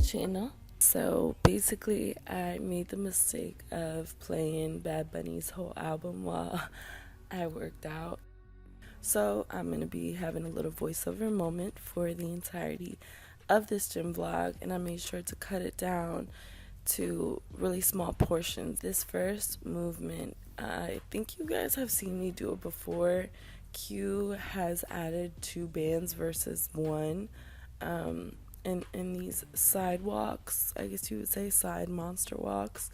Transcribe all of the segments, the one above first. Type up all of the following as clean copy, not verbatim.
channel. So basically, I made the mistake of playing Bad Bunny's whole album while I worked out. So I'm going to be having a little voiceover moment for the entirety of this gym vlog, and I made sure to cut it down to really small portions. This first movement, I think you guys have seen me do it before. Q has added 2 bands versus 1. In these side walks, I guess you would say side monster walks,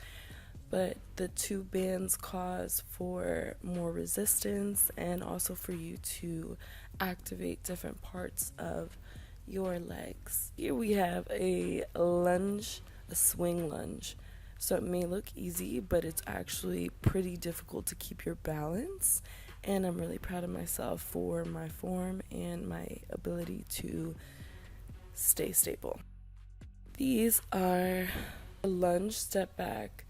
but the 2 bands cause for more resistance and also for you to activate different parts of your legs. Here we have a lunge, a swing lunge. So it may look easy, but it's actually pretty difficult to keep your balance, and I'm really proud of myself for my form and my ability to stay stable. These are a lunge step back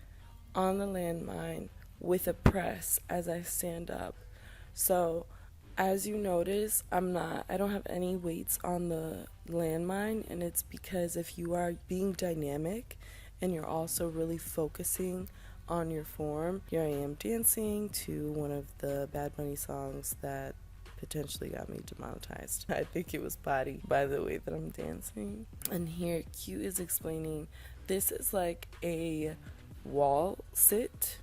on the landmine with a press as I stand up. So as you notice, I don't have any weights on the landmine, and it's because if you are being dynamic and you're also really focusing on your form. Here I am dancing to one of the Bad Bunny songs that potentially got me demonetized. I think it was Body, by the way that I'm dancing. And here Q is explaining this is like a wall sit,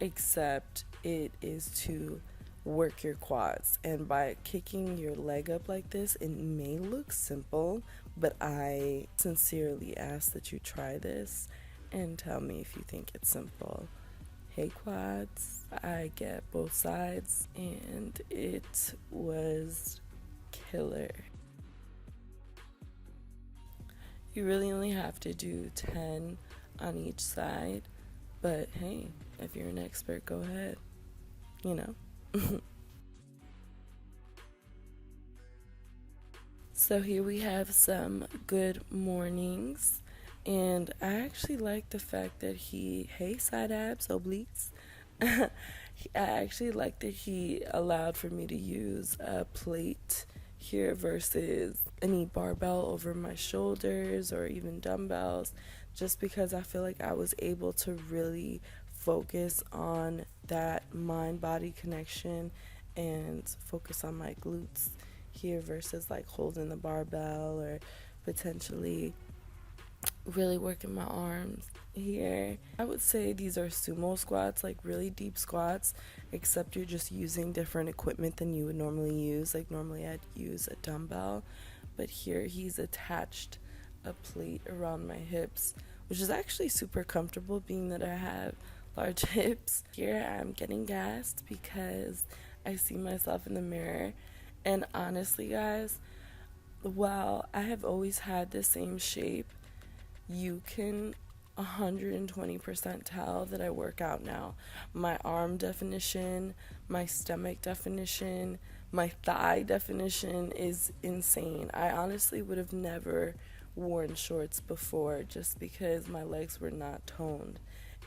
except it is to work your quads. And by kicking your leg up like this, it may look simple, but I sincerely ask that you try this and tell me if you think it's simple. Hey quads, I get both sides and it was killer. You really only have to do 10 on each side, but hey, if you're an expert, go ahead, you know. So here we have some good mornings, and I actually like the fact that hey side abs, obliques, I actually like that he allowed for me to use a plate here versus any barbell over my shoulders or even dumbbells, just because I feel like I was able to really focus on that mind-body connection and focus on my glutes here versus like holding the barbell or potentially really working my arms here. I would say these are sumo squats, like really deep squats, except you're just using different equipment than you would normally use. Like normally I'd use a dumbbell, but here he's attached a plate around my hips, which is actually super comfortable being that I have large hips. Here I'm getting gassed because I see myself in the mirror, and honestly guys, while I have always had the same shape, you can 120% tell that I work out now. My arm definition, my stomach definition, my thigh definition is insane. I honestly would have never worn shorts before just because my legs were not toned.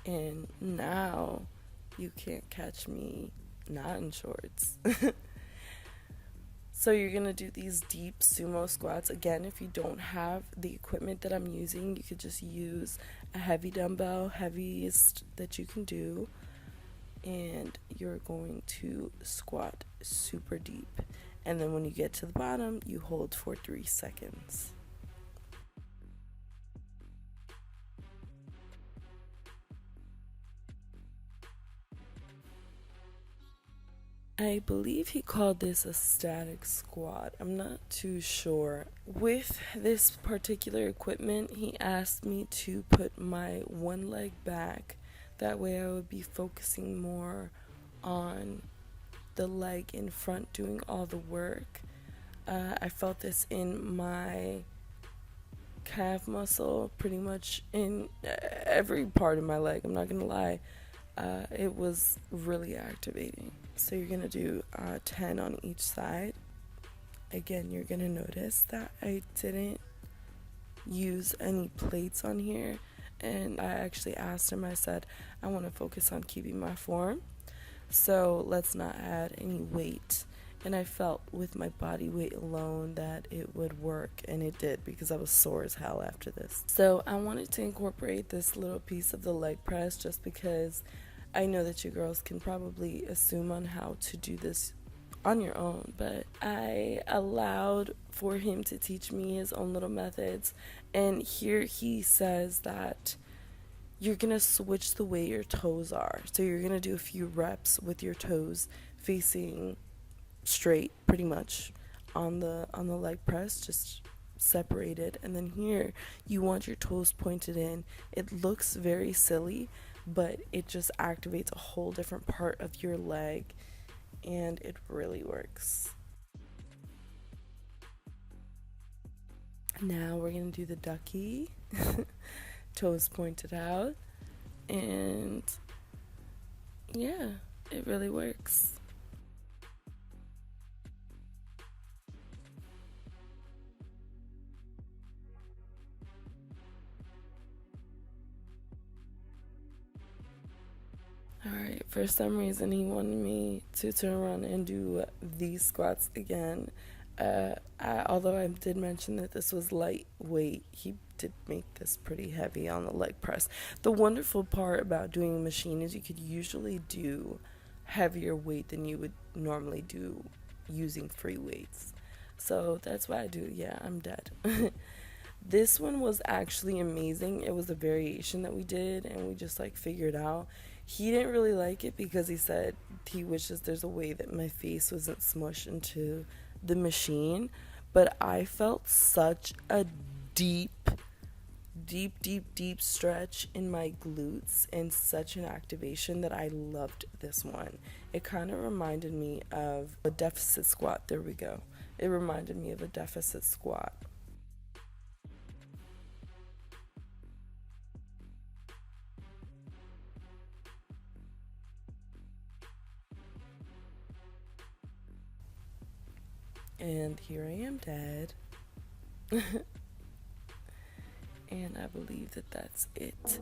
And now you can't catch me not in shorts. So you're going to do these deep sumo squats. Again, if you don't have the equipment that I'm using, you could just use a heavy dumbbell, heaviest that you can do. And you're going to squat super deep. And then when you get to the bottom, you hold for 3 seconds. I believe he called this a static squat. I'm not too sure. With this particular equipment, he asked me to put my one leg back. That way I would be focusing more on the leg in front doing all the work. I felt this in my calf muscle, pretty much in every part of my leg. I'm not gonna lie. It was really activating. So you're going to do 10 on each side. Again, you're going to notice that I didn't use any plates on here. And I actually asked him, I said, I want to focus on keeping my form. So let's not add any weight And I felt with my body weight alone that it would work, and it did, because I was sore as hell after this. So I wanted to incorporate this little piece of the leg press just because I know that you girls can probably assume on how to do this on your own, but I allowed for him to teach me his own little methods. And here he says that you're gonna switch the way your toes are. So you're gonna do a few reps with your toes facing straight, pretty much, on the leg press, just separated. And then here you want your toes pointed in. It looks very silly, but it just activates a whole different part of your leg, and it really works. Now we're gonna do the ducky. Toes pointed out, and yeah, it really works. Alright, for some reason he wanted me to turn around and do these squats again. Although I did mention that this was lightweight, he did make this pretty heavy on the leg press. The wonderful part about doing a machine is you could usually do heavier weight than you would normally do using free weights. So that's why I do, yeah, I'm dead. This one was actually amazing. It was a variation that we did, and we just like figured out. He didn't really like it because he said he wishes there's a way that my face wasn't smushed into the machine. But I felt such a deep stretch in my glutes and such an activation that I loved this one. It kind of reminded me of a deficit squat. There we go. It reminded me of a deficit squat. And here I am dead. And I believe that that's it.